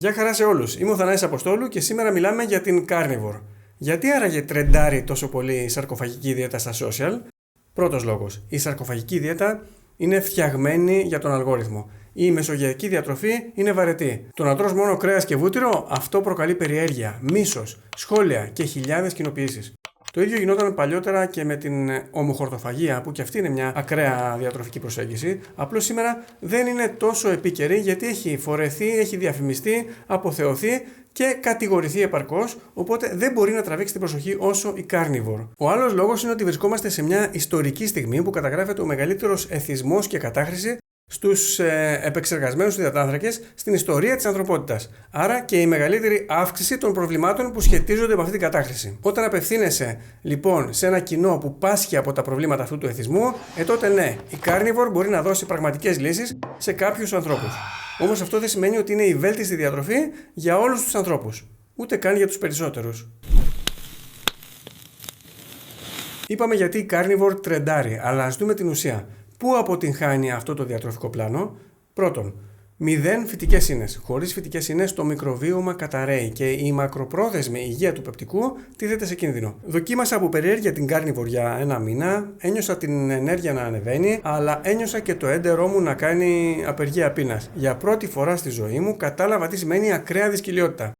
Γεια χαρά σε όλους. Είμαι ο Θανάσης Αποστόλου και σήμερα μιλάμε για την Carnivore. Γιατί άραγε τρεντάρει τόσο πολύ η σαρκοφαγική δίαιτα στα social? Πρώτος λόγος. Η σαρκοφαγική δίαιτα είναι φτιαγμένη για τον αλγόριθμο. Η μεσογειακή διατροφή είναι βαρετή. Το να τρως μόνο κρέας και βούτυρο, αυτό προκαλεί περιέργεια, μίσος, σχόλια και χιλιάδες κοινοποιήσεις. Το ίδιο γινόταν παλιότερα και με την ομοχορτοφαγία, που και αυτή είναι μια ακραία διατροφική προσέγγιση. Απλώς σήμερα δεν είναι τόσο επίκαιρη γιατί έχει φορεθεί, έχει διαφημιστεί, αποθεωθεί και κατηγορηθεί επαρκώς, οπότε δεν μπορεί να τραβήξει την προσοχή όσο η Carnivore. Ο άλλος λόγος είναι ότι βρισκόμαστε σε μια ιστορική στιγμή που καταγράφεται ο μεγαλύτερος εθισμός και κατάχρηση στους επεξεργασμένους υδατάνθρακες στην ιστορία της ανθρωπότητας. Άρα και η μεγαλύτερη αύξηση των προβλημάτων που σχετίζονται με αυτή την κατάχρηση. Όταν απευθύνεσαι λοιπόν σε ένα κοινό που πάσχει από τα προβλήματα αυτού του εθισμού, τότε ναι, η Carnivore μπορεί να δώσει πραγματικές λύσεις σε κάποιους ανθρώπους. Όμως αυτό δεν σημαίνει ότι είναι η βέλτιστη διατροφή για όλους τους ανθρώπους, ούτε καν για τους περισσότερους. Είπαμε γιατί η Carnivore τρεντάρει, αλλά ας δούμε την ουσία. Πού αποτυγχάνει αυτό το διατροφικό πλάνο? Πρώτον, 0 φυτικές ίνες. Χωρίς φυτικές ίνες το μικροβίωμα καταρρέει και η μακροπρόθεσμη υγεία του πεπτικού τίθεται σε κίνδυνο. Δοκίμασα από περιέργεια την Carnivore για ένα μήνα, ένιωσα την ενέργεια να ανεβαίνει, αλλά ένιωσα και το έντερό μου να κάνει απεργία πείνας. Για πρώτη φορά στη ζωή μου κατάλαβα τι σημαίνει ακραία δυσκολιότητα.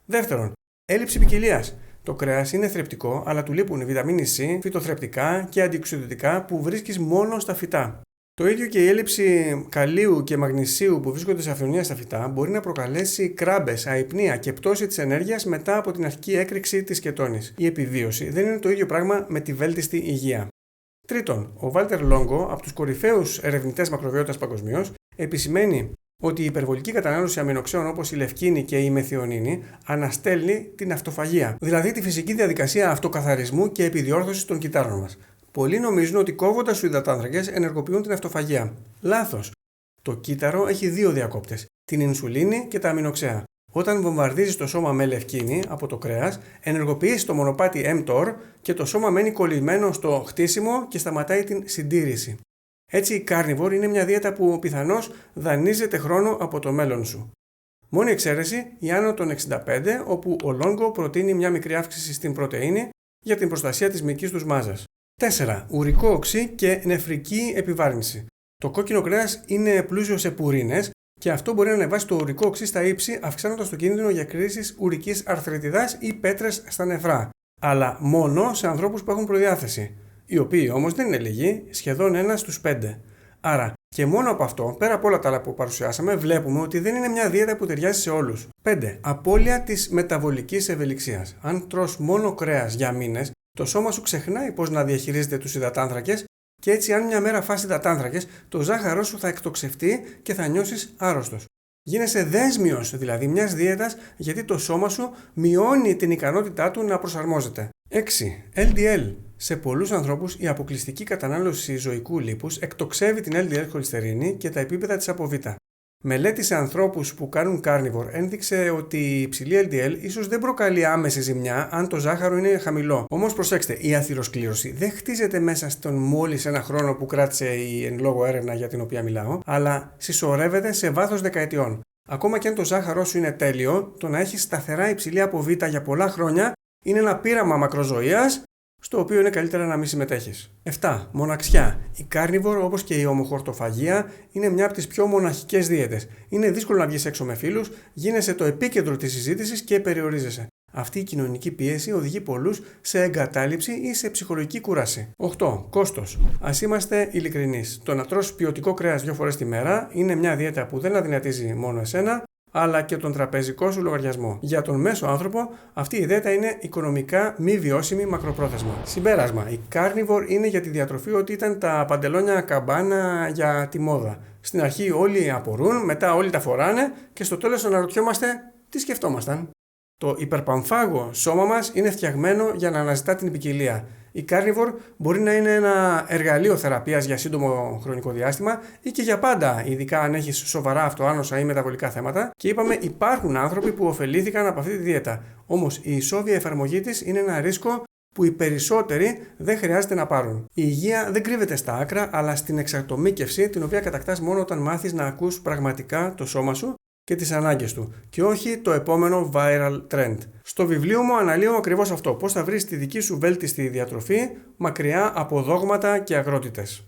Δεύτερον, έλλειψη ποικιλίας. Το κρέας είναι θρεπτικό, αλλά του λείπουν βιταμίνη C, φυτοθρεπτικά και αντιοξυδοτικά που βρίσκεις μόνο στα φυτά. Το ίδιο και η έλλειψη καλίου και μαγνησίου που βρίσκονται σε αυθονία στα φυτά μπορεί να προκαλέσει κράμπες, αϊπνία και πτώση της ενέργειας μετά από την αρχική έκρηξη της κετώνης. Η επιβίωση δεν είναι το ίδιο πράγμα με τη βέλτιστη υγεία. Τρίτον, ο Βάλτερ Λόγκο, από τους κορυφαίους ερευνητές μακροβιότητας παγκοσμίως, επισημαίνει ότι η υπερβολική κατανάλωση αμινοξέων όπως η λευκίνη και η μεθιονίνη αναστέλνει την αυτοφαγία, δηλαδή τη φυσική διαδικασία αυτοκαθαρισμού και επιδιόρθωσης των κυττάρων μας. Πολλοί νομίζουν ότι κόβοντας τους υδατάνθρακες ενεργοποιούν την αυτοφαγία. Λάθος. Το κύτταρο έχει δύο διακόπτες, την ινσουλίνη και τα αμινοξέα. Όταν βομβαρδίζεις το σώμα με λευκίνη από το κρέας, ενεργοποιείς το μονοπάτι mTOR και το σώμα μένει κολλημένο στο χτίσιμο και σταματάει την συντήρηση. Έτσι η Carnivore είναι μια δίαιτα που πιθανώς δανείζεται χρόνο από το μέλλον σου. Μόνη εξαίρεση η άνω των 65, όπου ο Λόγκο προτείνει μια μικρή αύξηση στην πρωτεΐνη για την προστασία της μυϊκής τους μάζας. 4. Ουρικό οξύ και νεφρική επιβάρυνση. Το κόκκινο κρέας είναι πλούσιο σε πουρίνες και αυτό μπορεί να ανεβάσει το ουρικό οξύ στα ύψη, αυξάνοντας το κίνδυνο για κρίσεις ουρικής αρθριτιδάς ή πέτρες στα νεφρά. Αλλά μόνο σε ανθρώπους που έχουν προδιάθεση. Οι οποίοι όμως δεν είναι λίγοι, σχεδόν 1 στους 5. Άρα και μόνο από αυτό, πέρα από όλα τα άλλα που παρουσιάσαμε, βλέπουμε ότι δεν είναι μια δίαιτα που ταιριάζει σε όλους. 5. Απώλεια της μεταβολικής ευελιξίας. Αν τρως μόνο κρέας για μήνες, το σώμα σου ξεχνάει πώς να διαχειρίζεται τους υδατάνθρακες και έτσι, αν μια μέρα φας υδατάνθρακες, το ζάχαρό σου θα εκτοξευτεί και θα νιώσεις άρρωστος. Γίνεσαι δέσμιος δηλαδή μιας δίαιτας γιατί το σώμα σου μειώνει την ικανότητά του να προσαρμόζεται. 6. LDL. Σε πολλούς ανθρώπους η αποκλειστική κατανάλωση ζωικού λίπους εκτοξεύει την LDL χολυστερίνη και τα επίπεδα της από Β. Μελέτη σε ανθρώπους που κάνουν Carnivore έδειξε ότι η υψηλή LDL ίσως δεν προκαλεί άμεση ζημιά αν το ζάχαρο είναι χαμηλό. Όμως προσέξτε, η αθυροσκλήρωση δεν χτίζεται μέσα στον μόλις ένα χρόνο που κράτησε η εν λόγω έρευνα για την οποία μιλάω, αλλά συσσωρεύεται σε βάθος δεκαετιών. Ακόμα και αν το ζάχαρό σου είναι τέλειο, το να έχεις σταθερά υψηλή από Β για πολλά χρόνια είναι ένα πείραμα μακροζωίας, στο οποίο είναι καλύτερα να μην συμμετέχεις. 7. Μοναξιά. Η Carnivore, όπως και η ομοχορτοφαγία, είναι μια από τις πιο μοναχικές δίαιτες. Είναι δύσκολο να βγεις έξω με φίλους, γίνεσαι το επίκεντρο της συζήτησης και περιορίζεσαι. Αυτή η κοινωνική πίεση οδηγεί πολλούς σε εγκατάλειψη ή σε ψυχολογική κούραση. 8. Κόστος. Ας είμαστε ειλικρινείς. Το να τρως ποιοτικό κρέας 2 φορές τη μέρα είναι μια δίαιτα που δεν αδυνατίζει μόνο εσένα, αλλά και τον τραπεζικό σου λογαριασμό. Για τον μέσο άνθρωπο, αυτή η δίαιτα είναι οικονομικά μη βιώσιμη μακροπρόθεσμα. Συμπέρασμα: η Carnivore είναι για τη διατροφή ότι ήταν τα παντελόνια καμπάνα για τη μόδα. Στην αρχή όλοι απορούν, μετά όλοι τα φοράνε και στο τέλος αναρωτιόμαστε τι σκεφτόμασταν. Το υπερπαμφάγο σώμα μας είναι φτιαγμένο για να αναζητά την ποικιλία. Η Carnivore μπορεί να είναι ένα εργαλείο θεραπείας για σύντομο χρονικό διάστημα ή και για πάντα, ειδικά αν έχεις σοβαρά αυτοάνοσα ή μεταβολικά θέματα. Και είπαμε, υπάρχουν άνθρωποι που ωφελήθηκαν από αυτή τη δίαιτα. Όμως η ισόβια εφαρμογή της είναι ένα ρίσκο που οι περισσότεροι δεν χρειάζεται να πάρουν. Η υγεία δεν κρύβεται στα άκρα, αλλά στην εξατομίκευση, την οποία κατακτάς μόνο όταν μάθεις να ακούς πραγματικά το σώμα σου και τις ανάγκες του και όχι το επόμενο viral trend. Στο βιβλίο μου αναλύω ακριβώς αυτό, πώς θα βρεις τη δική σου βέλτιστη διατροφή μακριά από δόγματα και αγρότητες.